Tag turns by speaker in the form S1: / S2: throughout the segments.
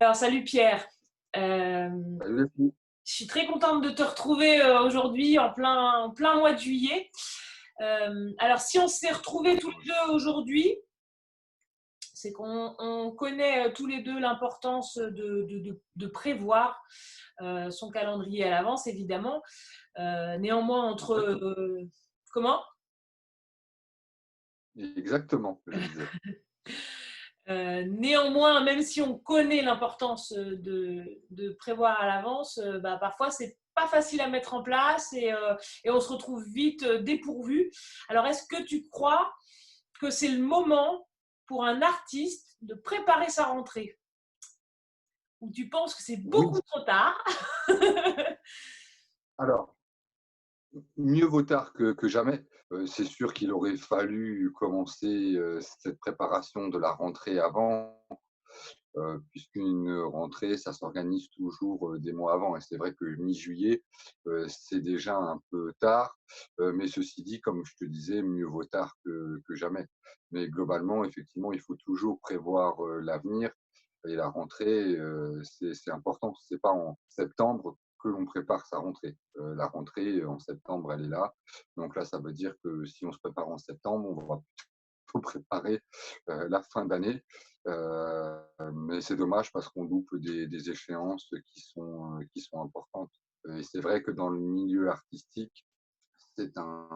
S1: Alors, salut Pierre. Euh,
S2: Salut les filles.
S1: je suis très contente de te retrouver aujourd'hui en plein mois de juillet. Alors, si on s'est retrouvés tous les deux aujourd'hui, c'est qu'on connaît tous les deux l'importance de prévoir son calendrier à l'avance, évidemment. Néanmoins, entre...
S2: Exactement.
S1: comment
S2: Exactement, je disais.
S1: Néanmoins, même si on connaît l'importance de prévoir à l'avance, parfois c'est pas facile à mettre en place et on se retrouve vite dépourvu. Alors, est-ce que tu crois que c'est le moment pour un artiste de préparer sa rentrée? Ou tu penses que c'est
S2: Oui,
S1: beaucoup trop tard?
S2: alors, mieux vaut tard que jamais. C'est sûr qu'il aurait fallu commencer cette préparation de la rentrée avant, puisqu'une rentrée, ça s'organise toujours des mois avant. Et c'est vrai que mi-juillet, c'est déjà un peu tard. Mais ceci dit, comme je te disais, mieux vaut tard que jamais. Mais globalement, effectivement, il faut toujours prévoir l'avenir. Et la rentrée, c'est important. C'est pas en septembre que l'on prépare sa rentrée. La rentrée, en septembre, elle est là. Donc là, ça veut dire que si on se prépare en septembre, on va plutôt préparer la fin d'année. Mais c'est dommage parce qu'on loupe des échéances qui sont importantes. Et c'est vrai que dans le milieu artistique, c'est un,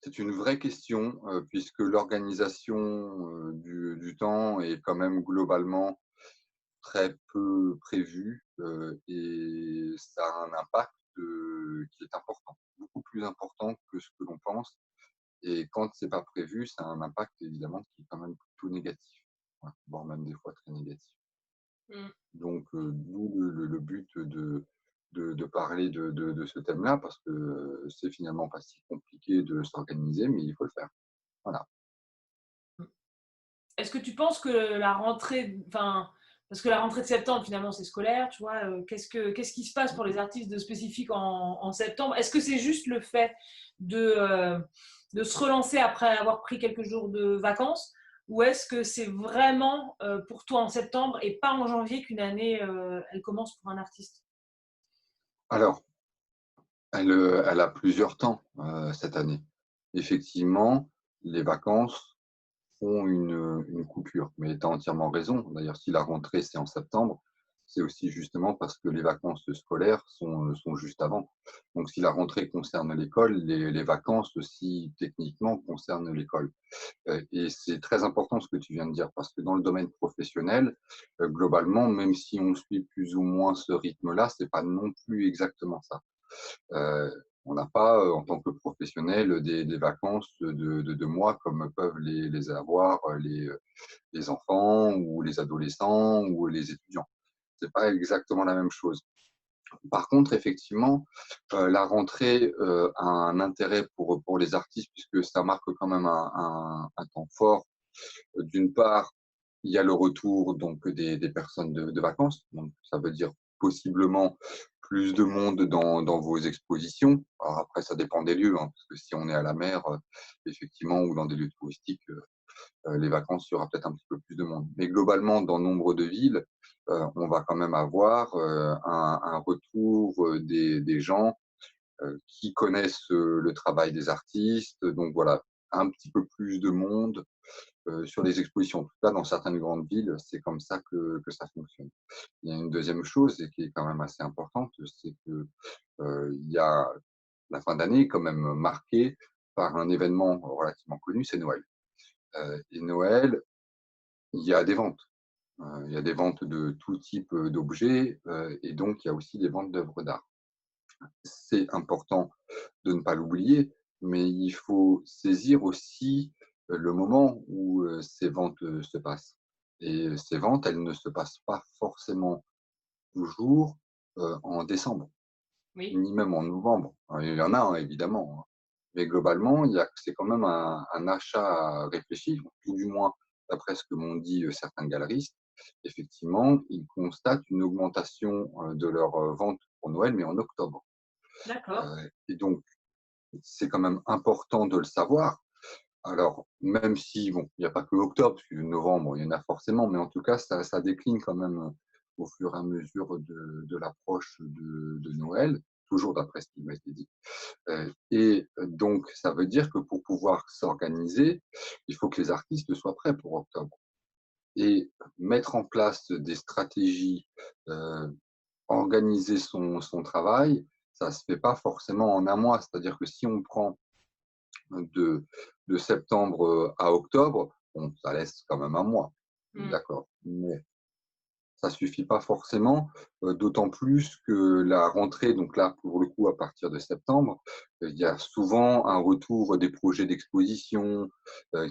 S2: c'est une vraie question, puisque l'organisation du temps est quand même globalement très peu prévue, et ça a un impact qui est important, beaucoup plus important que ce que l'on pense. Et quand c'est pas prévu, ça a un impact évidemment qui est quand même plutôt négatif, ouais, voire même des fois très négatif.
S1: Mm.
S2: Donc, d'où le but de parler de ce thème-là, parce que c'est finalement pas si compliqué de s'organiser, mais il faut le faire. Voilà.
S1: Est-ce que tu penses que la rentrée, enfin, parce que la rentrée de septembre, finalement, c'est scolaire, tu vois, qu'est-ce qui se passe pour les artistes de spécifique en septembre? Est-ce que c'est juste le fait de se relancer après avoir pris quelques jours de vacances? Ou est-ce que c'est vraiment pour toi en septembre et pas en janvier qu'une année, elle commence pour un artiste?
S2: Alors, elle a plusieurs temps, cette année. Effectivement, les vacances ont une coupure, mais tu as entièrement raison. D'ailleurs, si la rentrée, c'est en septembre, c'est aussi justement parce que les vacances scolaires sont juste avant. Donc, si la rentrée concerne l'école, les vacances aussi, techniquement, concernent l'école. Et c'est très important ce que tu viens de dire, parce que dans le domaine professionnel, globalement, même si on suit plus ou moins ce rythme-là, c'est pas non plus exactement ça. Euh, on n'a pas, en tant que professionnel, des vacances de 2 mois comme peuvent les avoir les enfants ou les adolescents ou les étudiants. C'est pas exactement la même chose. Par contre, effectivement, la rentrée a un intérêt pour les artistes puisque ça marque quand même un temps fort. D'une part, il y a le retour donc des personnes de vacances, donc ça veut dire possiblement plus de monde dans vos expositions. Alors après, ça dépend des lieux, hein, parce que si on est à la mer, effectivement, ou dans des lieux touristiques, les vacances, il y aura peut-être un petit peu plus de monde. Mais globalement, dans nombre de villes, on va quand même avoir un retour des gens qui connaissent le travail des artistes. Donc voilà, un petit peu plus de monde sur les expositions. En tout cas, dans certaines grandes villes, c'est comme ça que ça fonctionne. Il y a une deuxième chose et qui est quand même assez importante, c'est que il y a la fin d'année quand même marquée par un événement relativement connu, c'est Noël. Et Noël, il y a des ventes. Il y a des ventes de tout type d'objets et donc il y a aussi des ventes d'œuvres d'art. C'est important de ne pas l'oublier, mais il faut saisir aussi le moment où ces ventes se passent. Et ces ventes, elles ne se passent pas forcément toujours en décembre,
S1: Oui.
S2: ni même en novembre. Il y en a, hein, évidemment, hein. Mais globalement, c'est quand même un achat à réfléchir, tout du moins d'après ce que m'ont dit certains galeristes. Effectivement, ils constatent une augmentation de leurs ventes pour Noël, mais en octobre.
S1: D'accord.
S2: Et donc, c'est quand même important de le savoir. Alors, même si, bon, il n'y a pas que octobre, parce que novembre, il y en a forcément, mais en tout cas, ça décline quand même au fur et à mesure de l'approche de Noël, toujours d'après ce qui m'a été dit. Et donc, ça veut dire que pour pouvoir s'organiser, il faut que les artistes soient prêts pour octobre. Et mettre en place des stratégies, organiser son travail, ça se fait pas forcément en un mois. C'est-à-dire que si on prend de septembre, à octobre, bon, ça laisse quand même un mois,
S1: Mmh.
S2: d'accord. Mais ça suffit pas forcément, d'autant plus que la rentrée, donc là, pour le coup, à partir de septembre, il y a souvent un retour des projets d'exposition,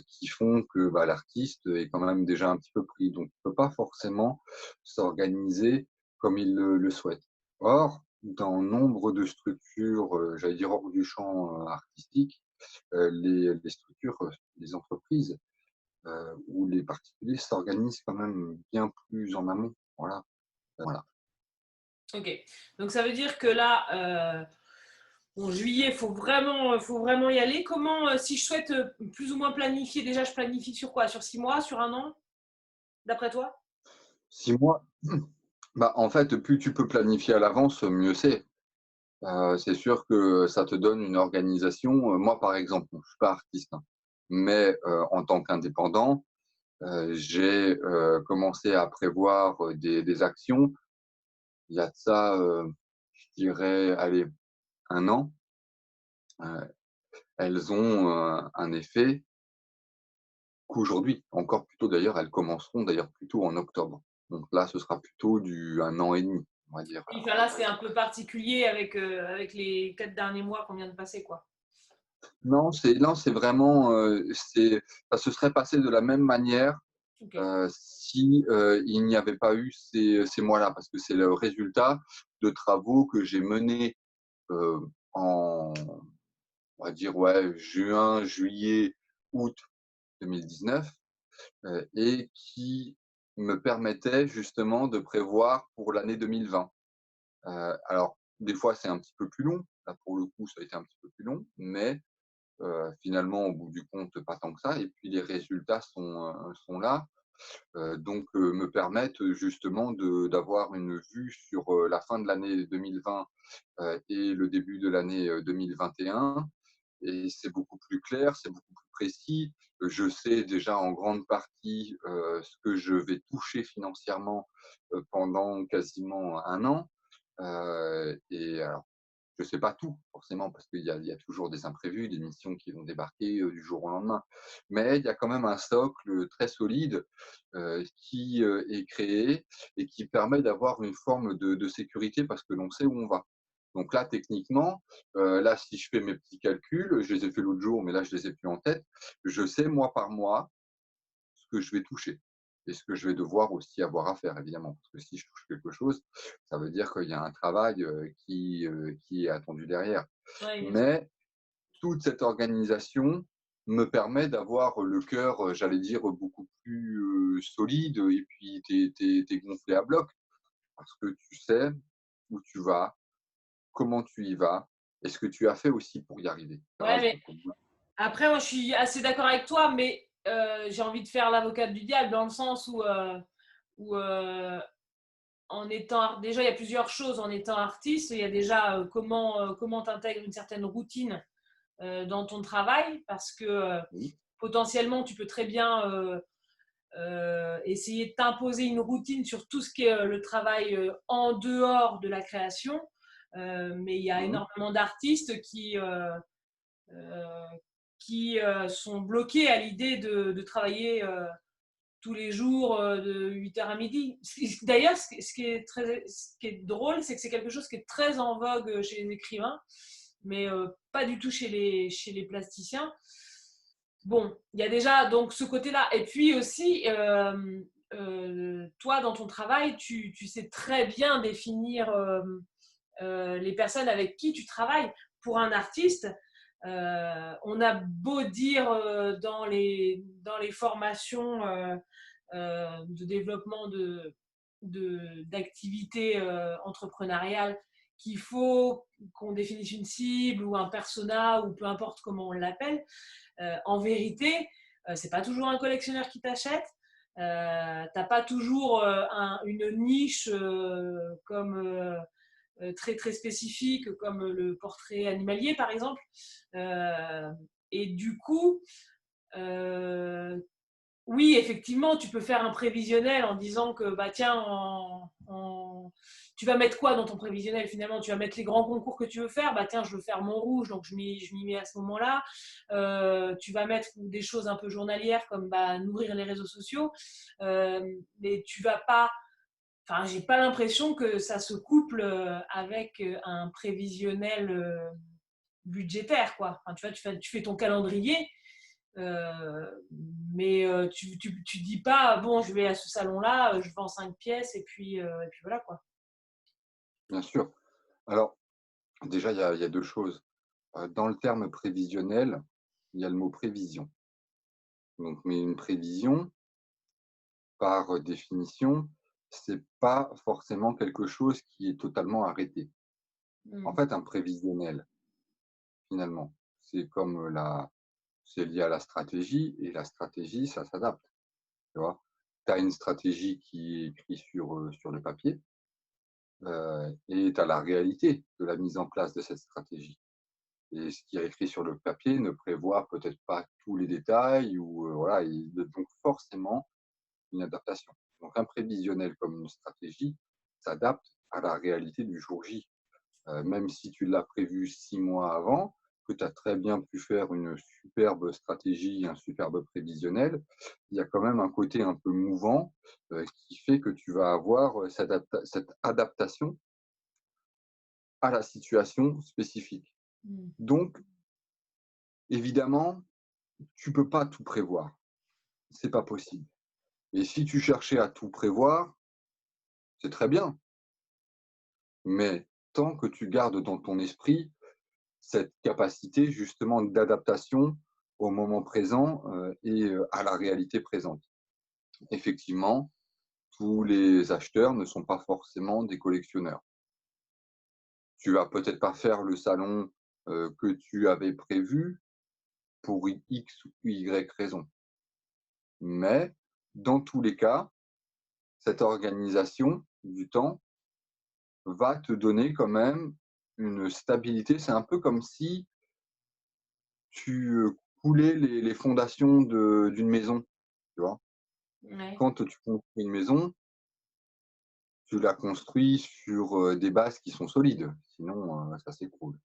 S2: qui font que, bah, l'artiste est quand même déjà un petit peu pris, donc il peut pas forcément s'organiser comme il le souhaite. Or, dans nombre de structures, j'allais dire hors du champ, artistique, les structures, les entreprises, où les particuliers s'organisent quand même bien plus en amont. Voilà, voilà.
S1: Ok. Donc ça veut dire que là, en juillet, faut vraiment y aller. Comment, si je souhaite plus ou moins planifier, déjà je planifie sur quoi? Sur 6 mois, sur un an, d'après toi?
S2: 6 mois, bah, en fait, plus tu peux planifier à l'avance, mieux c'est. C'est sûr que ça te donne une organisation. Moi, par exemple, bon, je suis pas artiste, hein, mais en tant qu'indépendant, j'ai, commencé à prévoir, des actions. Il y a de ça, je dirais, allez, 1 an. Heu, elles ont, un effet qu'aujourd'hui, encore plus tôt d'ailleurs, elles commenceront d'ailleurs plutôt en octobre. Donc là, ce sera plutôt du 1 an et demi, on va dire.
S1: Oui, enfin là, c'est un peu particulier avec les 4 derniers mois qu'on vient de passer, quoi.
S2: Non, c'est vraiment, ça se serait passé de la même manière,
S1: Ok.
S2: si, il n'y avait pas eu ces mois-là, parce que c'est le résultat de travaux que j'ai menés, en on va dire, ouais, juin, juillet, août 2019, et qui me permettaient justement de prévoir pour l'année 2020. Alors des fois, c'est un petit peu plus long. Là, pour le coup, ça a été un petit peu plus long, mais finalement, au bout du compte, pas tant que ça. Et puis les résultats sont là, donc me permettent justement d'avoir une vue sur, la fin de l'année 2020, et le début de l'année, 2021. Et c'est beaucoup plus clair, c'est beaucoup plus précis. Je sais déjà en grande partie, ce que je vais toucher financièrement, pendant quasiment un an. Et alors, je sais pas tout forcément parce qu'il y a toujours des imprévus, des missions qui vont débarquer, du jour au lendemain. Mais il y a quand même un socle très solide, qui, est créé et qui permet d'avoir une forme de sécurité parce que l'on sait où on va. Donc là, techniquement, là, si je fais mes petits calculs, je les ai fait l'autre jour, mais là, je les ai plus en tête. Je sais mois par mois ce que je vais toucher et ce que je vais devoir aussi avoir à faire évidemment. Parce que si je touche quelque chose, ça veut dire qu'il y a un travail, qui est attendu derrière.
S1: Ouais, bien sûr.
S2: Mais toute cette organisation me permet d'avoir le cœur, j'allais dire, beaucoup plus, solide, et puis tu es gonflé à bloc parce que tu sais où tu vas, comment tu y vas et ce que tu as fait aussi pour y arriver. Ça
S1: Ouais,
S2: reste
S1: mais
S2: pour moi.
S1: après, moi, je suis assez d'accord avec toi, mais j'ai envie de faire l'avocate du diable dans le sens où en étant déjà, il y a plusieurs choses en étant artiste. Il y a déjà comment tu intègres une certaine routine dans ton travail, parce que
S2: Oui.
S1: potentiellement, tu peux très bien essayer de t'imposer une routine sur tout ce qui est le travail en dehors de la création. Mais il y a
S2: Mmh.
S1: énormément d'artistes euh, qui sont bloqués à l'idée de travailler tous les jours de 8h à midi. D'ailleurs, ce qui est drôle, c'est que c'est quelque chose qui est très en vogue chez les écrivains, mais pas du tout chez les plasticiens. Bon, il y a déjà donc ce côté-là. Et puis aussi, toi, dans ton travail, tu sais très bien définir les personnes avec qui tu travailles. Pour un artiste, on a beau dire dans les formations de développement d'activités entrepreneuriales qu'il faut qu'on définisse une cible ou un persona ou peu importe comment on l'appelle. En vérité, c'est pas toujours un collectionneur qui t'achète. T'as pas toujours une niche comme très très spécifique, comme le portrait animalier par exemple. Euh, et du coup, euh, oui, effectivement, tu peux faire un prévisionnel en disant que, bah tiens, tu vas mettre quoi dans ton prévisionnel finalement? Tu vas mettre les grands concours que tu veux faire, bah tiens, je veux faire Montrouge, donc je m'y mets à ce moment-là. Tu vas mettre des choses un peu journalières comme bah, nourrir les réseaux sociaux, mais tu vas pas. Enfin, j'ai pas l'impression que ça se couple avec un prévisionnel budgétaire, quoi. Enfin, tu vois, tu fais ton calendrier, euh, mais tu dis pas, bon, je vais à ce salon-là, je vends 5 pièces et puis voilà quoi.
S2: Bien sûr. Alors, déjà, il y a deux choses. Dans le terme prévisionnel, il y a le mot prévision. Donc, mais une prévision, par définition, c'est pas forcément quelque chose qui est totalement arrêté. En
S1: Mm.
S2: fait, un prévisionnel, finalement, c'est comme c'est lié à la stratégie, et la stratégie, ça s'adapte. Tu vois, tu as une stratégie qui est écrite sur le papier, et tu as la réalité de la mise en place de cette stratégie. Et ce qui est écrit sur le papier ne prévoit peut-être pas tous les détails, ou voilà, il y a donc forcément une adaptation. Donc un prévisionnel comme une stratégie s'adapte à la réalité du jour J. Même si tu l'as prévu 6 mois avant, que tu as très bien pu faire une superbe stratégie, un superbe prévisionnel, il y a quand même un côté un peu mouvant qui fait que tu vas avoir cette adaptation à la situation spécifique.
S1: Mm.
S2: Donc, évidemment, tu peux pas tout prévoir. C'est pas possible. Et si tu cherchais à tout prévoir, c'est très bien. Mais tant que tu gardes dans ton esprit cette capacité justement d'adaptation au moment présent et à la réalité présente. Effectivement, tous les acheteurs ne sont pas forcément des collectionneurs. Tu vas peut-être pas faire le salon que tu avais prévu pour X ou Y raison. Mais dans tous les cas, cette organisation du temps va te donner quand même une stabilité. C'est un peu comme si tu coulais les fondations d'une maison, tu vois.
S1: Ouais.
S2: Quand tu construis une maison, tu la construis sur des bases qui sont solides, sinon ça s'écroule.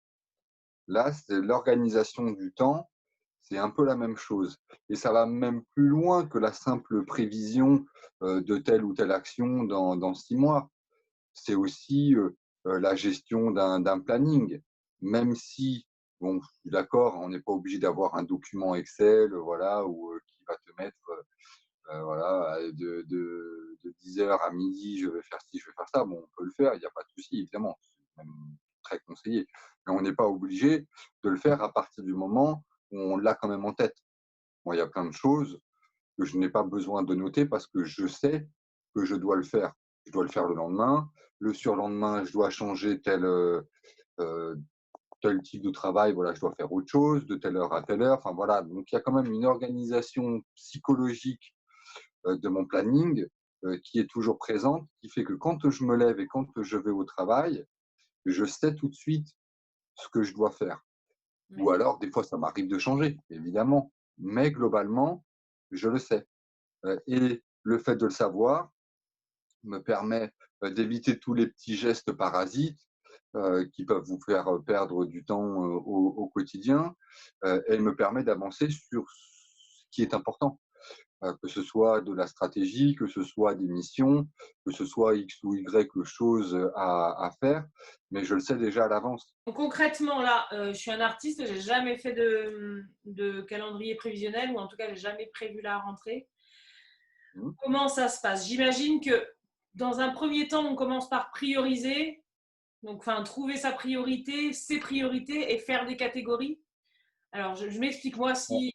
S2: Là, c'est l'organisation du temps, c'est un peu la même chose. Et ça va même plus loin que la simple prévision de telle ou telle action dans 6 mois. C'est aussi la gestion d'un planning. Même si, bon, je suis d'accord, on n'est pas obligé d'avoir un document Excel, voilà, ou qui va te mettre, voilà, de 10 heures à midi, je vais faire ci, je vais faire ça. Bon, on peut le faire, il n'y a pas de souci, évidemment. C'est même très conseillé. Mais on n'est pas obligé de le faire à partir du moment où on l'a quand même en tête. Moi, il y a plein de choses que je n'ai pas besoin de noter parce que je sais que je dois le faire. Je dois le faire le lendemain. Le surlendemain, je dois changer euh, tel type de travail. Voilà, je dois faire autre chose de telle heure à telle heure. Enfin voilà, donc il y a quand même une organisation psychologique de mon planning qui est toujours présente, qui fait que quand je me lève et quand je vais au travail, je sais tout de suite ce que je dois faire. Ou
S1: Ouais.
S2: alors, des fois, ça m'arrive de changer, évidemment, mais globalement, je le sais. Et le fait de le savoir me permet d'éviter tous les petits gestes parasites qui peuvent vous faire perdre du temps au quotidien, et me permet d'avancer sur ce qui est important, que ce soit de la stratégie, que ce soit des missions, que ce soit X ou Y choses à faire, mais je le sais déjà à l'avance.
S1: Donc, concrètement, là, je suis un artiste, j'ai jamais fait de calendrier prévisionnel ou en tout cas, j'ai jamais prévu la rentrée.
S2: Mmh.
S1: Comment ça se passe? J'imagine que dans un premier temps, on commence par prioriser, donc enfin trouver sa priorité, ses priorités et faire des catégories. Alors, je m'explique, moi, si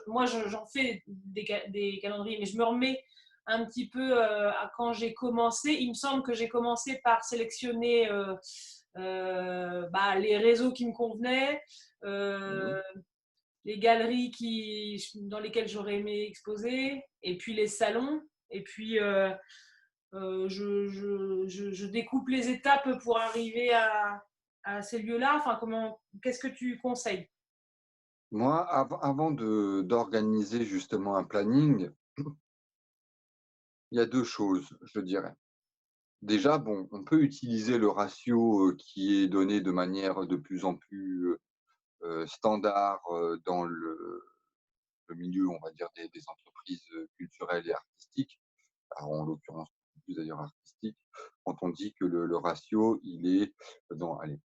S1: moi, j'en fais des calendriers, mais je me remets un petit peu à quand j'ai commencé. Il me semble que j'ai commencé par sélectionner bah, les réseaux qui me convenaient,
S2: Mmh.
S1: euh, les galeries dans lesquelles j'aurais aimé exposer, et puis les salons, et puis je découpe les étapes pour arriver à ces lieux-là. Enfin, qu'est-ce que tu conseilles?
S2: Moi, avant d'organiser justement un planning, il y a 2 choses, je dirais. Déjà, bon, on peut utiliser le ratio, qui est donné de manière de plus en plus, standard, dans le milieu, on va dire, des entreprises, culturelles et artistiques. Alors, en l'occurrence, plus d'ailleurs artistiques, quand on dit que le ratio, il est dans, allez,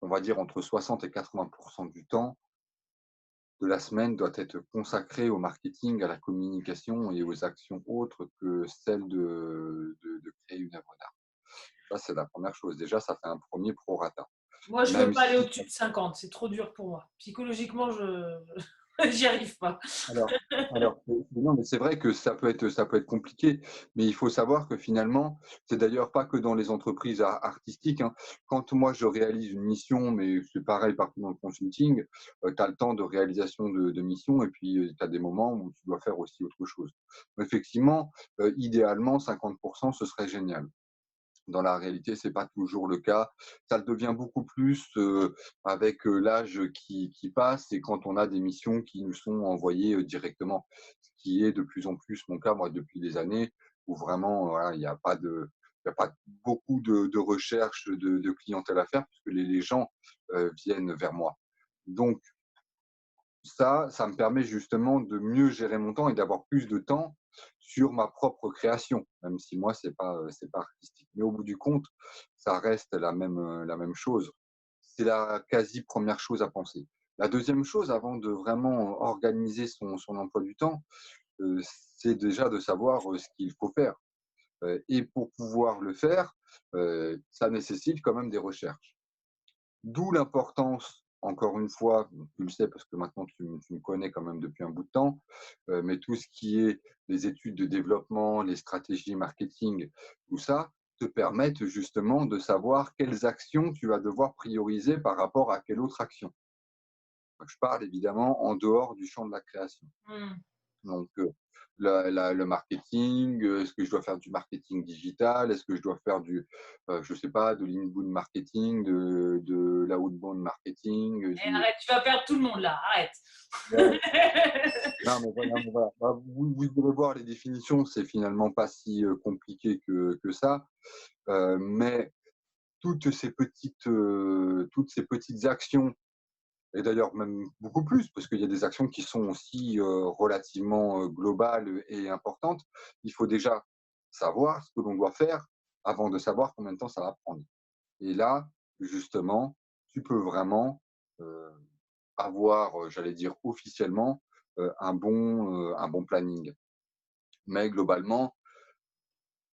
S2: on va dire entre 60 et 80 du temps de la semaine doit être consacré au marketing, à la communication et aux actions autres que celle de créer une œuvre d'art. Ça, c'est la première chose. Déjà, ça fait un premier prorata.
S1: Moi, je ne veux
S2: Même
S1: pas aller
S2: si
S1: au-dessus de 50, c'est trop dur pour moi. Psychologiquement, j'y arrive pas.
S2: alors non, mais c'est vrai que ça peut être compliqué, mais il faut savoir que finalement, c'est d'ailleurs pas que dans les entreprises artistiques, hein. Quand moi je réalise une mission, mais c'est pareil partout dans le consulting, tu as le temps de réalisation de mission et puis, tu as des moments où tu dois faire aussi autre chose. Effectivement, idéalement 50, ce serait génial. Dans la réalité, c'est pas toujours le cas. Ça le devient beaucoup plus, avec, l'âge qui passe et quand on a des missions qui nous sont envoyées, directement. Ce qui est de plus en plus mon cas, moi, depuis des années où vraiment, voilà, il y a pas beaucoup de recherche de clientèle à faire puisque les gens, viennent vers moi. Donc ça me permet justement de mieux gérer mon temps et d'avoir plus de temps sur ma propre création, même si moi c'est pas artistique. Mais au bout du compte, ça reste la même chose. C'est la quasi première chose à penser. La deuxième chose avant de vraiment organiser son emploi du temps, heu, c'est déjà de savoir, ce qu'il faut faire, et pour pouvoir le faire, ça nécessite quand même des recherches. D'où l'importance, encore une fois, tu le sais parce que maintenant tu me connais quand même depuis un bout de temps, mais tout ce qui est les études de développement, les stratégies marketing, tout ça, te permettent justement de savoir quelles actions tu vas devoir prioriser par rapport à quelle autre action. Je parle évidemment en dehors du champ de la création.
S1: Hmm.
S2: Donc, le marketing, est-ce que je dois faire du marketing digital? Est-ce que je dois faire je sais pas, de l'inbound marketing, de l'outbound marketing,
S1: Et arrête, tu vas perdre tout le monde là, arrête.
S2: ouais, non, mais voilà. Bah, vous irez voir les définitions, c'est finalement pas si, compliqué que ça, mais toutes ces petites actions et d'ailleurs même beaucoup plus, parce qu'il y a des actions qui sont aussi, relativement, globales et importantes. Il faut déjà savoir ce que l'on doit faire avant de savoir combien de temps ça va prendre. Et là, justement, tu peux vraiment, heu, avoir, j'allais dire officiellement, un bon planning. Mais globalement,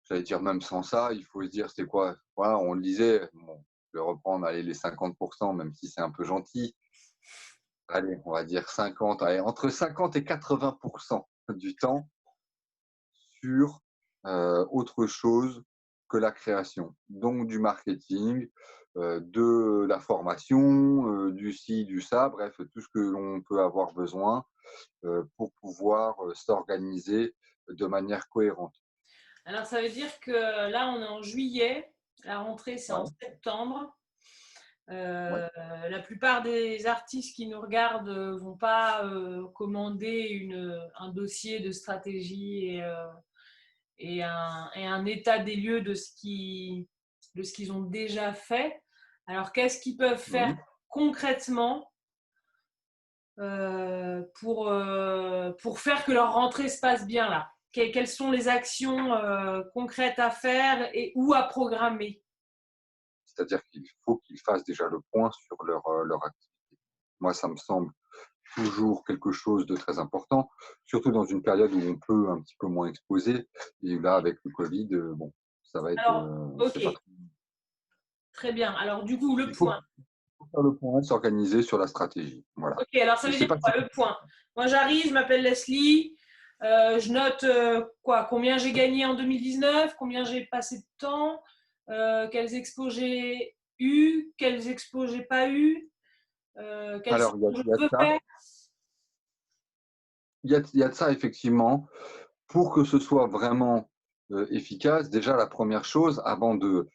S2: j'allais dire même sans ça, il faut se dire c'est quoi? Voilà, on le disait, bon, je vais reprendre, allez, les 50, même si c'est un peu gentil. Allez, on va dire 50, allez, entre 50 et 80 du temps sur, autre chose que la création. Donc du marketing, de la formation, du ci, du ça, bref, tout ce que l'on peut avoir besoin, pour pouvoir, s'organiser de manière cohérente.
S1: Alors, ça veut dire que là, on est en juillet, la rentrée, c'est en
S2: Ouais,
S1: septembre.
S2: ouais.
S1: La plupart des artistes qui nous regardent vont pas commander un dossier de stratégie et un état des lieux de ce qu'ils ont déjà fait. Alors, qu'est-ce qu'ils peuvent faire
S2: Mmh.
S1: concrètement pour faire que leur rentrée se passe bien là? Quelles sont les actions concrètes à faire et ou à programmer?
S2: C'est-à-dire qu'il faut qu'ils fassent déjà le point sur leur activité. Moi, ça me semble toujours quelque chose de très important, surtout dans une période où on peut un petit peu moins exposer. Et là, avec le Covid, bon, ça va être,
S1: Alors, ok,
S2: c'est pas trop.
S1: très bien. Alors, du coup, le
S2: Il faut
S1: point.
S2: faire le point, s'organiser sur la stratégie. Voilà.
S1: Ok, alors ça
S2: Je
S1: veut
S2: sais
S1: dire
S2: pas
S1: quoi
S2: si
S1: le point? Moi, j'arrive, je m'appelle Leslie, je note quoi? Combien j'ai gagné en 2019, combien j'ai passé de temps, quelles expos j'ai eu, quelles expos j'ai pas eu, quelles
S2: alors
S1: expos je
S2: il y a
S1: veux
S2: ça.
S1: faire.
S2: il y a de ça effectivement. Pour que ce soit vraiment efficace, déjà la première chose, avant de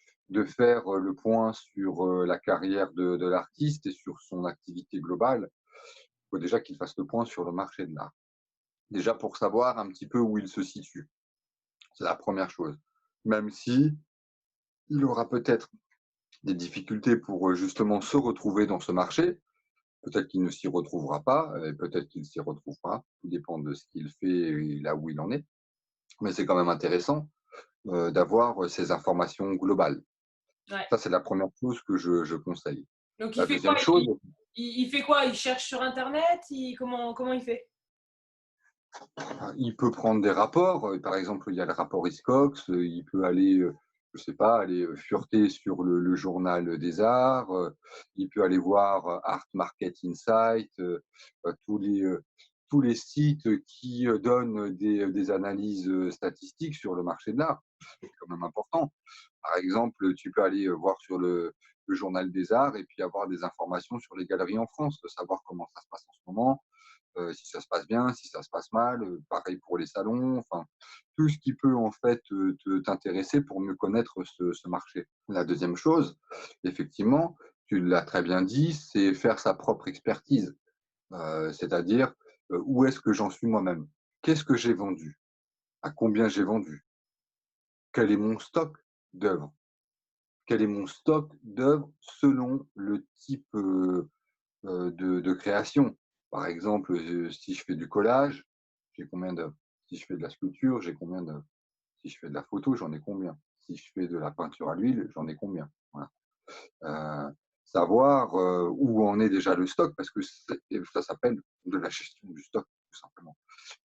S2: faire le point sur la carrière de l'artiste et sur son activité globale, il faut déjà qu'il fasse le point sur le marché de l'art. Déjà pour savoir un petit peu où il se situe. C'est la première chose. Même si il aura peut-être des difficultés pour justement se retrouver dans ce marché, peut-être qu'il ne s'y retrouvera pas, et peut-être qu'il s'y retrouvera, tout dépend de ce qu'il fait et là où il en est. Mais c'est quand même intéressant d'avoir ces informations globales.
S1: Ouais.
S2: Ça, c'est la première chose que je conseille.
S1: Donc il
S2: La
S1: fait quoi?
S2: deuxième chose,
S1: Il fait quoi? Il cherche sur internet? Comment il fait?
S2: il peut prendre des rapports. Par exemple, il y a le rapport Hiscox. Il peut aller, je sais pas, aller fureter sur le journal des arts. Il peut aller voir Art Market Insight, tous les sites qui donnent des analyses statistiques sur le marché de l'art. C'est quand même important. Par exemple, tu peux aller voir sur le journal des arts et puis avoir des informations sur les galeries en France, de savoir comment ça se passe en ce moment, si ça se passe bien, si ça se passe mal, pareil pour les salons, enfin, tout ce qui peut en fait t'intéresser pour mieux connaître ce marché. La deuxième chose, effectivement, tu l'as très bien dit, c'est faire sa propre expertise, c'est-à-dire où est-ce que j'en suis moi-même, qu'est-ce que j'ai vendu, à combien j'ai vendu, quel est mon stock d'œuvres, quel est mon stock d'œuvres selon le type de création. Par exemple, si je fais du collage, j'ai combien d'œuvres? Si je fais de la sculpture, j'ai combien d'œuvres? Si je fais de la photo, j'en ai combien? Si je fais de la peinture à l'huile, j'en ai combien? Voilà. Savoir où en est déjà le stock, parce que ça s'appelle de la gestion du stock, tout simplement.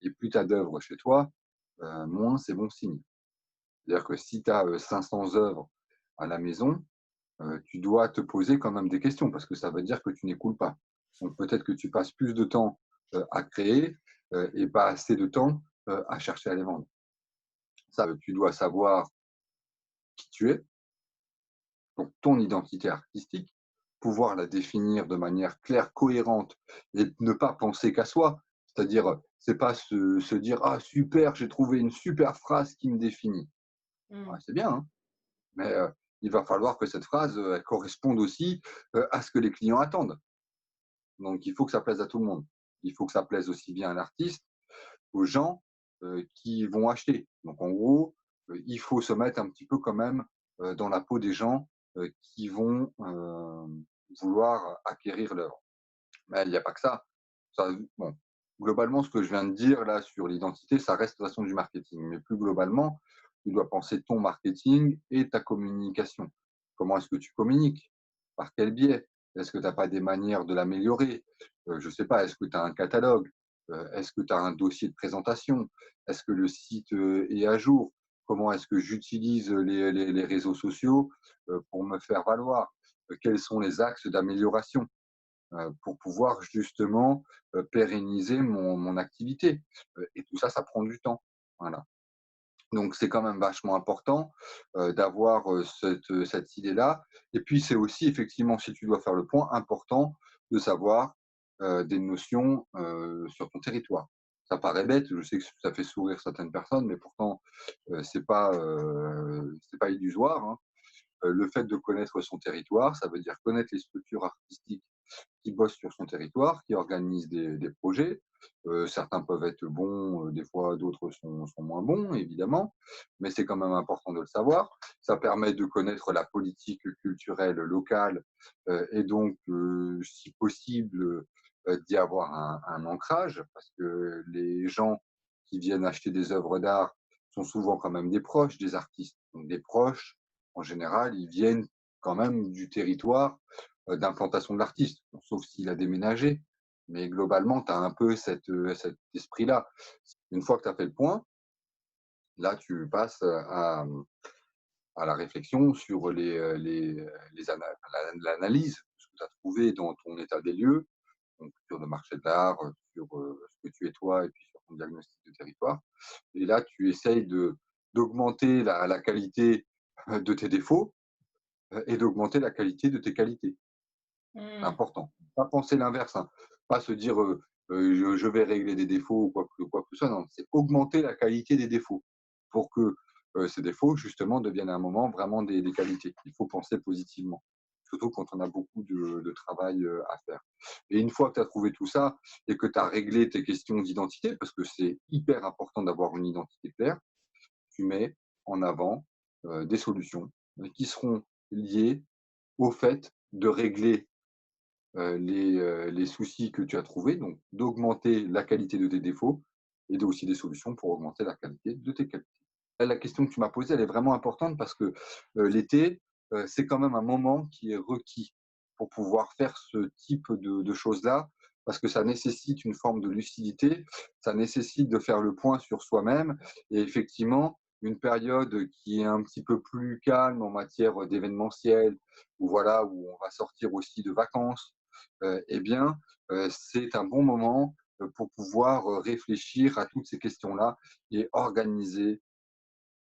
S2: Et plus tu as d'œuvres chez toi, moins c'est bon signe. C'est-à-dire que si tu as 500 œuvres à la maison, tu dois te poser quand même des questions parce que ça veut dire que tu n'écoules pas. Donc peut-être que tu passes plus de temps à créer et pas assez de temps à chercher à les vendre. Ça, tu dois savoir qui tu es, donc ton identité artistique, pouvoir la définir de manière claire, cohérente et ne pas penser qu'à soi. C'est-à-dire, c'est pas se dire ah super, j'ai trouvé une super phrase qui me définit.
S1: Mmh.
S2: Ouais, c'est bien, hein, mais il va falloir que cette phrase elle corresponde aussi à ce que les clients attendent. Donc, il faut que ça plaise à tout le monde. Il faut que ça plaise aussi bien à l'artiste, aux gens qui vont acheter. Donc, en gros, il faut se mettre un petit peu quand même dans la peau des gens qui vont vouloir acquérir l'œuvre. Mais il n'y a pas que ça. Ça. Bon, globalement, ce que je viens de dire là sur l'identité, ça reste de toute façon du marketing. Mais plus globalement, tu dois penser ton marketing et ta communication. Comment est-ce que tu communiques? Par quel biais? Est-ce que tu n'as pas des manières de l'améliorer? Je ne sais pas, est-ce que tu as un catalogue? Est-ce que tu as un dossier de présentation? Est-ce que le site est à jour? Comment est-ce que j'utilise les réseaux sociaux pour me faire valoir? Quels sont les axes d'amélioration? Pour pouvoir justement pérenniser mon activité. Et tout ça, ça prend du temps. Voilà. Donc c'est quand même vachement important d'avoir cette idée-là. Et puis c'est aussi effectivement, si tu dois faire le point, important de savoir des notions sur ton territoire. Ça paraît bête, je sais que ça fait sourire certaines personnes, mais pourtant c'est pas illusoire, hein. Le fait de connaître son territoire, ça veut dire connaître les structures artistiques qui bossent sur son territoire, qui organisent des projets. Certains peuvent être bons, des fois d'autres sont moins bons, évidemment, mais c'est quand même important de le savoir. Ça permet de connaître la politique culturelle locale et donc, si possible, d'y avoir un ancrage, parce que les gens qui viennent acheter des œuvres d'art sont souvent quand même des proches des artistes. Donc des proches, en général, ils viennent quand même du territoire d'implantation de l'artiste, bon, sauf s'il a déménagé. Mais globalement, tu as un peu cet esprit-là. Une fois que tu as fait le point, là, tu passes à la réflexion sur l'analyse, ce que tu as trouvé dans ton état des lieux, donc sur le marché de l'art, sur ce que tu es toi et puis sur ton diagnostic de territoire. Et là, tu essayes d'augmenter la qualité de tes défauts et d'augmenter la qualité de tes qualités. C'est
S1: Mmh.
S2: important. Pas penser l'inverse, hein. Pas se dire, je vais régler des défauts ou quoi que ce soit. Non, c'est augmenter la qualité des défauts pour que ces défauts, justement, deviennent à un moment vraiment des qualités. Il faut penser positivement, surtout quand on a beaucoup de travail à faire. Et une fois que tu as trouvé tout ça et que tu as réglé tes questions d'identité, parce que c'est hyper important d'avoir une identité claire, tu mets en avant des solutions qui seront liées au fait de régler les soucis que tu as trouvés, donc d'augmenter la qualité de tes défauts et aussi des solutions pour augmenter la qualité de tes qualités. La question que tu m'as posée, elle est vraiment importante parce que l'été, c'est quand même un moment qui est requis pour pouvoir faire ce type de choses-là, parce que ça nécessite une forme de lucidité, ça nécessite de faire le point sur soi-même et effectivement, une période qui est un petit peu plus calme en matière d'événementiel, où voilà, où on va sortir aussi de vacances, eh bien, c'est un bon moment pour pouvoir réfléchir à toutes ces questions-là et organiser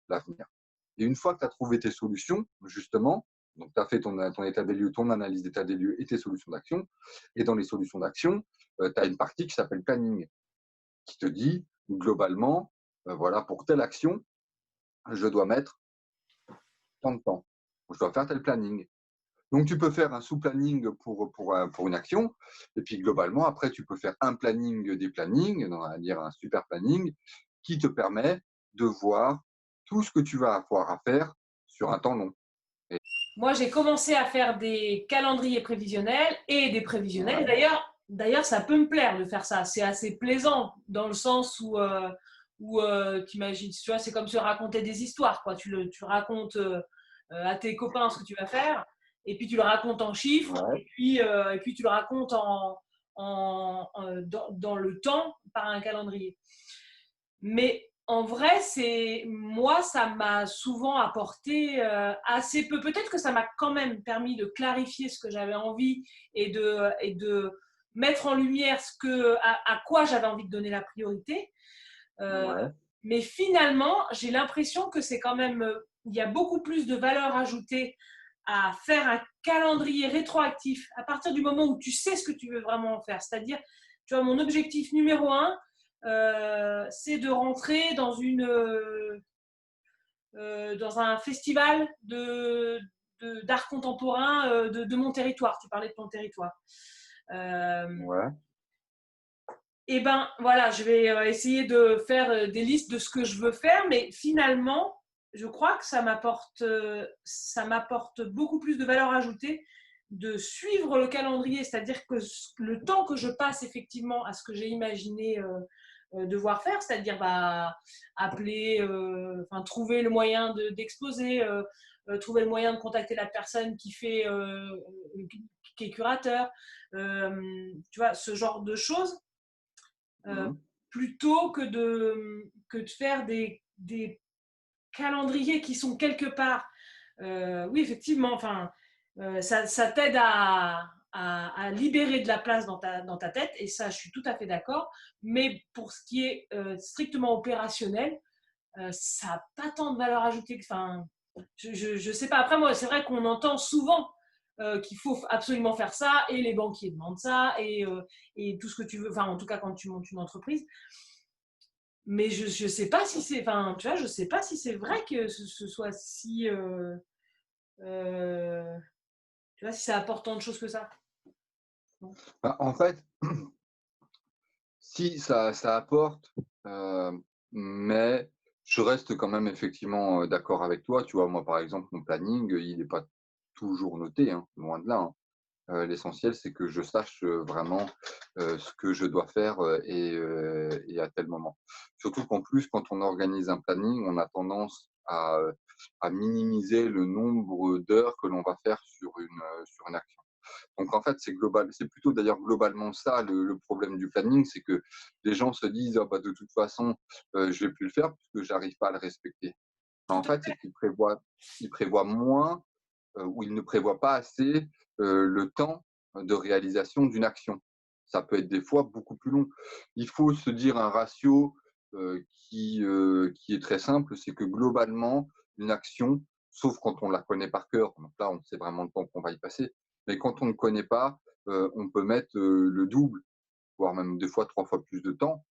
S2: l'avenir. Et une fois que tu as trouvé tes solutions, justement, donc tu as fait ton état des lieux, ton analyse d'état des lieux et tes solutions d'action, et dans les solutions d'action, tu as une partie qui s'appelle planning, qui te dit globalement, voilà, pour telle action, je dois mettre tant de temps, je dois faire tel planning. Donc tu peux faire un sous-planning pour une action, et puis globalement, après, tu peux faire un planning des plannings, on va dire un super planning, qui te permet de voir tout ce que tu vas avoir à faire sur un temps long. Et
S1: Moi, j'ai commencé à faire des calendriers prévisionnels et des prévisionnels. Et
S2: ouais,
S1: d'ailleurs, ça peut me plaire de faire ça. C'est assez plaisant dans le sens où tu imagines, tu vois, c'est comme se raconter des histoires, quoi. Tu le racontes à tes copains ce que tu vas faire, et puis tu le racontes en chiffres,
S2: ouais,
S1: et puis tu le racontes dans le temps par un calendrier. Mais en vrai, c'est moi, ça m'a souvent apporté assez peu. Peut-être que ça m'a quand même permis de clarifier ce que j'avais envie et de mettre en lumière à quoi j'avais envie de donner la priorité. Euh,
S2: ouais,
S1: mais finalement, j'ai l'impression que c'est quand même, il y a beaucoup plus de valeur ajoutée à faire un calendrier rétroactif à partir du moment où tu sais ce que tu veux vraiment faire. C'est-à-dire, tu vois, mon objectif numéro un, c'est de rentrer dans un festival d'art contemporain de mon territoire. Tu parlais de ton territoire. Euh,
S2: ouais.
S1: et ben voilà, je vais essayer de faire des listes de ce que je veux faire, mais finalement, je crois que ça m'apporte beaucoup plus de valeur ajoutée de suivre le calendrier, c'est-à-dire que le temps que je passe effectivement à ce que j'ai imaginé devoir faire, c'est-à-dire bah, appeler, trouver le moyen d'exposer, trouver le moyen de contacter la personne qui est curateur, tu vois, ce genre de choses euh,
S2: Mhm.
S1: plutôt que de faire des calendriers qui sont quelque part. Oui, effectivement, enfin, ça t'aide à libérer de la place dans ta tête, et ça, je suis tout à fait d'accord. Mais pour ce qui est strictement opérationnel, ça n'a pas tant de valeur ajoutée. Enfin, je sais pas. Après, moi, c'est vrai qu'on entend souvent qu'il faut absolument faire ça, et les banquiers demandent ça, et tout ce que tu veux, enfin, en tout cas, quand tu montes une entreprise. Mais je sais pas si c'est, enfin, tu vois, je sais pas si c'est vrai que ce soit si, euh, tu vois, si ça apporte tant de choses que ça. Non.
S2: Bah, en fait, si ça apporte, heu, mais je reste quand même effectivement, d'accord avec toi. Tu vois, moi, par exemple, mon planning, il n'est pas toujours noté, hein, loin de là, hein. L'essentiel, c'est que je sache, vraiment, ce que je dois faire, et à tel moment. Surtout qu'en plus, quand on organise un planning, on a tendance à minimiser le nombre d'heures que l'on va faire sur une action. Donc en fait, c'est plutôt d'ailleurs globalement ça le problème du planning, c'est que les gens se disent: «Ah bah, de toute façon, je vais plus le faire puisque j'arrive pas à le respecter».
S1: Tout
S2: En fait, c'est qu'ils prévoient moins, ou ils ne prévoient pas assez, le temps de réalisation d'une action. Ça peut être des fois beaucoup plus long. Il faut se dire un ratio, qui est très simple, c'est que globalement, une action, sauf quand on la connaît par cœur, donc là, on sait vraiment le temps qu'on va y passer, mais quand on ne connaît pas, on peut mettre, le double voire même 2 fois, 3 fois plus de temps,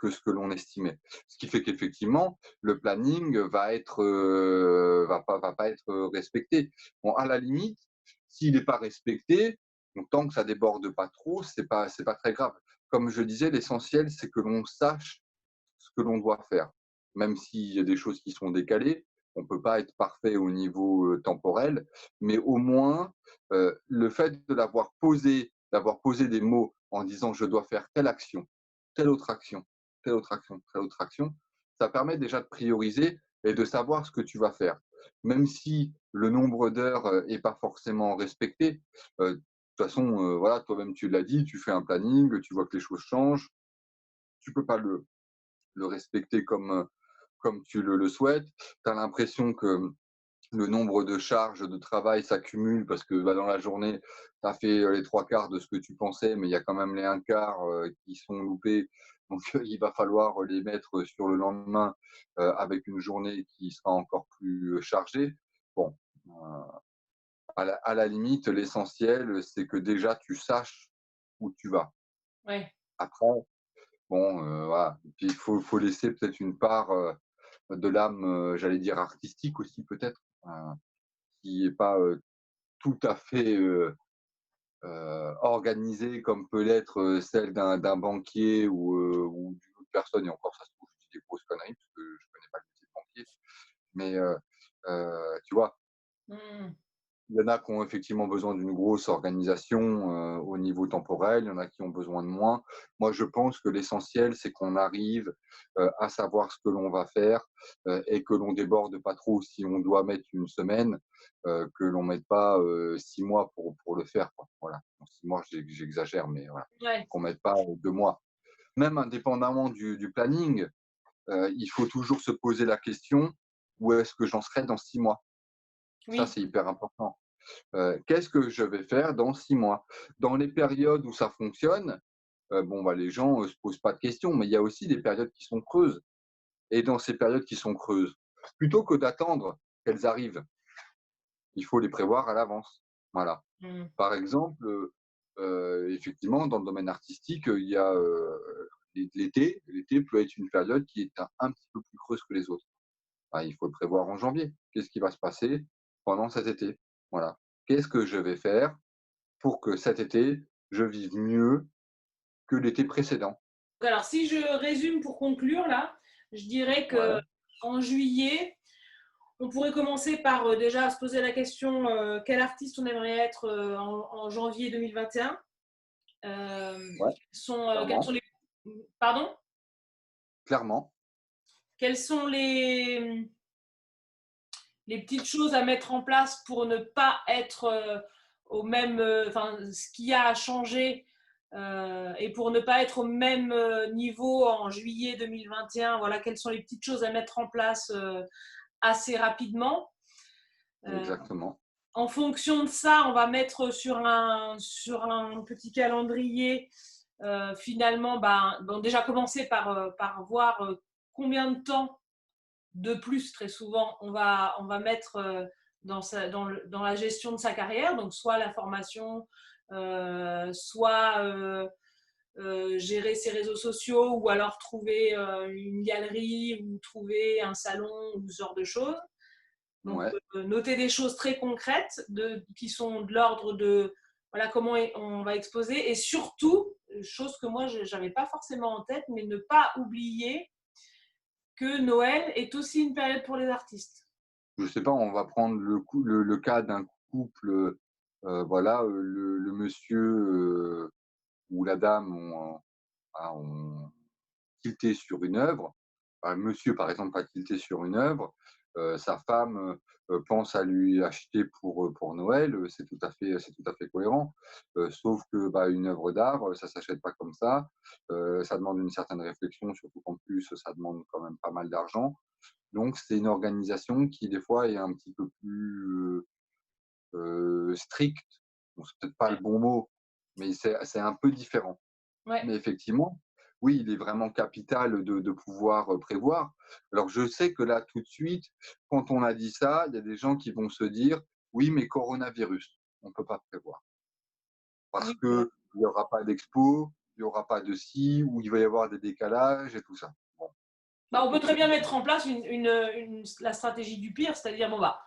S2: que ce que l'on estimait. Ce qui fait qu'effectivement, le planning va pas être respecté. Bon, à la limite, s'il n'est pas respecté, donc tant que ça déborde pas trop, c'est pas très grave. Comme je disais, l'essentiel, c'est que l'on sache ce que l'on doit faire. Même s'il y a des choses qui sont décalées, on ne peut pas être parfait au niveau temporel, mais au moins, le fait de d'avoir posé des mots en disant je dois faire telle action, telle autre action, telle autre action, telle autre action, ça permet déjà de prioriser et de savoir ce que tu vas faire. Même si le nombre d'heures n'est pas forcément respecté, de toute façon, voilà, toi-même tu l'as dit, tu fais un planning, tu vois que les choses changent, tu peux pas le respecter comme tu le souhaites. Tu as l'impression que le nombre de charges de travail s'accumule parce que bah, dans la journée, tu as fait les trois quarts de ce que tu pensais, mais il y a quand même les un quart qui sont loupés. Donc, il va falloir les mettre sur le lendemain avec une journée qui sera encore plus chargée. Bon, à la limite, l'essentiel, c'est que déjà tu saches où tu vas.
S1: Ouais.
S2: Après, bon, voilà. Puis il faut laisser peut-être une part de l'âme, j'allais dire artistique aussi peut-être, qui est pas, tout à fait, organisée comme peut l'être, celle d'un banquier ou d'une autre personne et encore ça se trouve, je dis des grosses conneries parce que je connais pas le métier de banquier. Mais, tu vois?
S1: Mmh.
S2: Il y en a qui ont effectivement besoin d'une grosse organisation, au niveau temporel, il y en a qui ont besoin de moins. Moi, je pense que l'essentiel, c'est qu'on arrive, à savoir ce que l'on va faire, et que l'on déborde pas trop. Si on doit mettre une semaine, que l'on mette pas, 6 mois pour le faire, quoi. Voilà. Bon, 6 mois, j'exagère, mais voilà.
S1: Ouais.
S2: Qu'on mette pas, 2 mois. Même indépendamment du planning, il faut toujours se poser la question: «Où est-ce que j'en serai dans 6 mois?» Ça,
S1: Oui.
S2: c'est hyper important. Qu'est-ce que je vais faire dans 6 mois? Dans les périodes où ça fonctionne, bon, bah, les gens, se posent pas de questions, mais il y a aussi des périodes qui sont creuses et dans ces périodes qui sont creuses, plutôt que d'attendre qu'elles arrivent, il faut les prévoir à l'avance. Voilà.
S1: Mmh.
S2: Par exemple, effectivement, dans le domaine artistique, il y a, l'été. L'été peut être une période qui est un petit peu plus creuse que les autres. Bah, il faut le prévoir en janvier. Qu'est-ce qui va se passer pendant cet été? Voilà. Qu'est-ce que je vais faire pour que cet été, je vive mieux que l'été précédent?
S1: Alors, si je résume pour conclure, là, je dirais que
S2: Ouais,
S1: en juillet, on pourrait commencer par déjà se poser la question quel artiste on aimerait être en janvier 2021.
S2: ouais,
S1: Quels sont
S2: clairement,
S1: les. Pardon?
S2: clairement.
S1: Quelles sont les petites choses à mettre en place pour ne pas être au même. Enfin, ce qui a changé et pour ne pas être au même niveau en juillet 2021. Voilà, quelles sont les petites choses à mettre en place assez rapidement. Euh,
S2: Exactement.
S1: En fonction de ça, on va mettre sur un petit calendrier, finalement, bon, déjà commencer par voir combien de temps de plus, très souvent, on va mettre dans la gestion de sa carrière, donc soit la formation, soit gérer ses réseaux sociaux, ou alors trouver une galerie, ou trouver un salon, ou ce genre de choses. Donc,
S2: Ouais.
S1: noter des choses très concrètes qui sont de l'ordre de voilà comment on va exposer, et surtout, chose que moi je n'avais pas forcément en tête, mais ne pas oublier que Noël est aussi une période pour les artistes.
S2: Je sais pas, on va prendre le cas d'un couple, voilà, le monsieur, ou la dame ont tilté sur une œuvre. Bah, monsieur, par exemple, a tilté sur une œuvre, sa femme, pense à lui acheter pour Noël, c'est tout à fait cohérent. Sauf que, bah, une œuvre d'art, ça s'achète pas comme ça. Ça demande une certaine réflexion, surtout qu'en plus, ça demande quand même pas mal d'argent. Donc c'est une organisation qui, des fois, est un petit peu plus, stricte. Bon, c'est peut-être pas le
S1: Ouais.
S2: bon mot, mais c'est un peu différent.
S1: Ouais.
S2: Mais effectivement, oui, il est vraiment capital de pouvoir, prévoir. Alors je sais que là, tout de suite, quand on a dit ça, il y a des gens qui vont se dire: «Oui, mais coronavirus, on ne peut pas prévoir. Parce
S1: Oui,
S2: qu'il y aura pas d'expo, il n'y aura pas de ci, ou il va y avoir des décalages et tout ça. Bon.
S1: Bah, on peut très bien mettre en place la stratégie du pire, c'est-à-dire, bon, bah,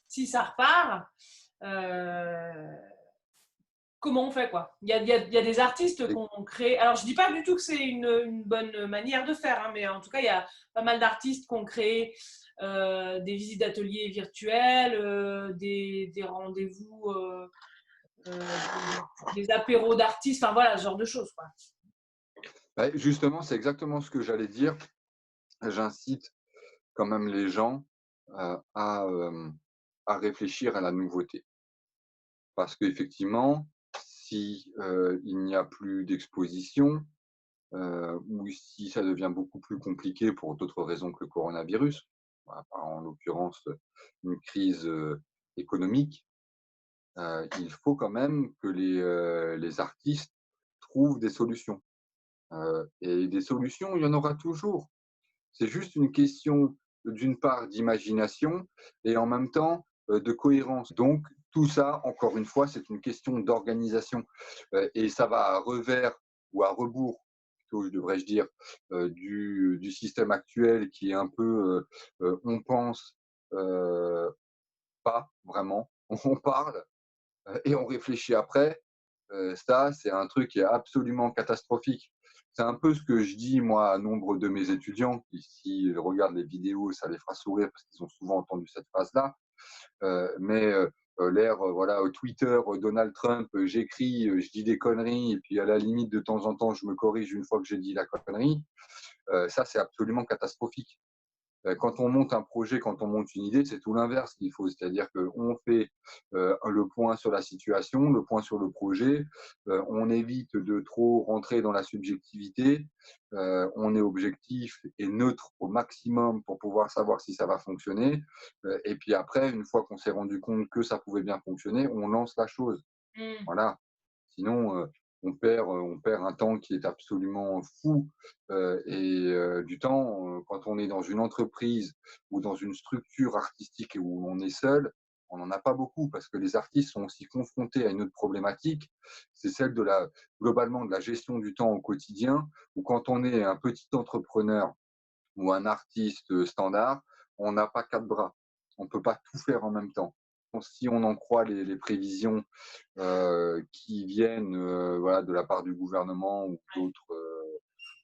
S1: si ça repart, comment on fait, quoi? Il y a des artistes qu'on crée. Alors, je dis pas du tout que c'est une bonne manière de faire, hein, mais en tout cas, il y a pas mal d'artistes qui ont créé des visites d'ateliers virtuels, des rendez-vous, des apéros d'artistes, enfin voilà, ce genre de choses, quoi.
S2: Bah, justement, c'est exactement ce que j'allais dire. J'incite quand même les gens à réfléchir à la nouveauté. Parce qu'effectivement, si il n'y a plus d'exposition, ou si ça devient beaucoup plus compliqué pour d'autres raisons que le coronavirus, voilà, en l'occurrence une crise économique, il faut quand même que les artistes trouvent des solutions. Et des solutions, il y en aura toujours. C'est juste une question, d'une part, d'imagination et en même temps, de cohérence. Donc tout ça, encore une fois, c'est une question d'organisation, et ça va à revers ou à rebours, plutôt devrais-je dire, du système actuel qui est un peu, on pense, heu, pas vraiment, on parle, et on réfléchit après. Ça, c'est un truc qui est absolument catastrophique. C'est un peu ce que je dis, moi, à nombre de mes étudiants qui, s'ils regardent les vidéos, ça les fera sourire parce qu'ils ont souvent entendu cette phrase-là. L'ère, voilà, Twitter, Donald Trump, j'écris, je dis des conneries, et puis à la limite, de temps en temps, je me corrige une fois que j'ai dit la connerie. Ça, c'est absolument catastrophique. Quand on monte un projet, quand on monte une idée, c'est tout l'inverse qu'il faut. C'est-à-dire qu'on fait le point sur la situation, le point sur le projet, on évite de trop rentrer dans la subjectivité, on est objectif et neutre au maximum pour pouvoir savoir si ça va fonctionner. Et puis après, une fois qu'on s'est rendu compte que ça pouvait bien fonctionner, on lance la chose. Voilà. Sinon, on perd un temps qui est absolument fou, du temps, quand on est dans une entreprise ou dans une structure artistique où on est seul, on n'en a pas beaucoup parce que les artistes sont aussi confrontés à une autre problématique, c'est celle globalement de la gestion du temps au quotidien, où quand on est un petit entrepreneur ou un artiste standard, on n'a pas 4 bras. On ne peut pas tout faire en même temps. Si on en croit les prévisions qui viennent, voilà, de la part du gouvernement ou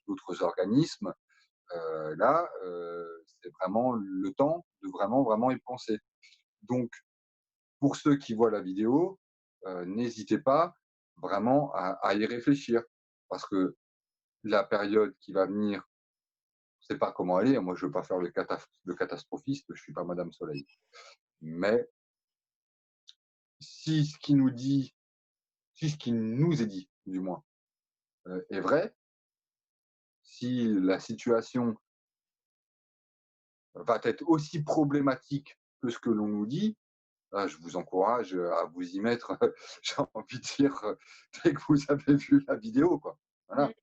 S2: d'autres organismes, là, c'est vraiment le temps de vraiment, vraiment y penser. Donc, pour ceux qui voient la vidéo, n'hésitez pas vraiment à y réfléchir parce que la période qui va venir, je ne sais pas comment elle est. Moi, je ne veux pas faire le catastrophiste, je ne suis pas Madame Soleil. Mais si ce qui nous est dit, du moins, est vrai, si la situation va être aussi problématique que ce que l'on nous dit, je vous encourage à vous y mettre, j'ai envie de dire, dès que vous avez vu la vidéo, quoi. Voilà.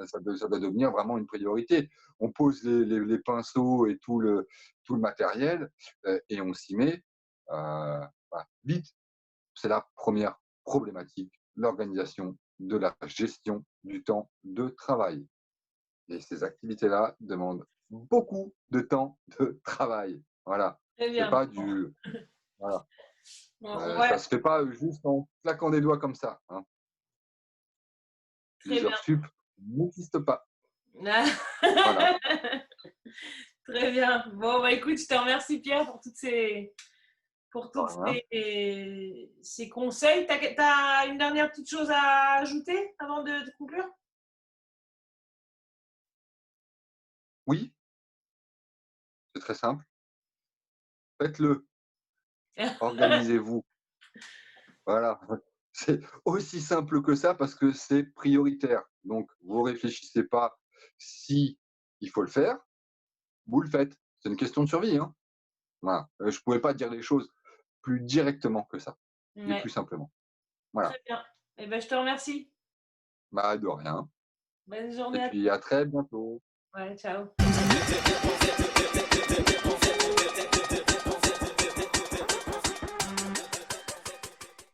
S2: Ça doit devenir vraiment une priorité. On pose les pinceaux et tout le matériel, et on s'y met, voilà, vite. C'est la première problématique, l'organisation de la gestion du temps de travail. Et ces activités-là demandent beaucoup de temps de travail. Voilà.
S1: Très
S2: C'est
S1: bien.
S2: pas du. Voilà.
S1: Ouais,
S2: Ça se fait pas juste en claquant des doigts comme ça, hein.
S1: très
S2: Les heures
S1: bien.
S2: sup n'existent pas. Voilà.
S1: Très bien. Bon, bah écoute, je te remercie Pierre pour toutes
S2: Voilà.
S1: ces conseils. T'as une dernière petite chose à ajouter avant de conclure?
S2: Oui, c'est très simple. Faites-le. Organisez-vous. Voilà. C'est aussi simple que ça parce que c'est prioritaire. Donc, vous réfléchissez pas si il faut le faire, vous le faites. C'est une question de survie, hein. Voilà. Je pouvais pas dire les choses plus directement que ça et
S1: Ouais,
S2: plus simplement. Voilà.
S1: très bien. Eh ben, je te remercie.
S2: Bah, de rien.
S1: Bonne
S2: Et
S1: journée à toi.
S2: puis à très bientôt.
S1: Ouais, ciao.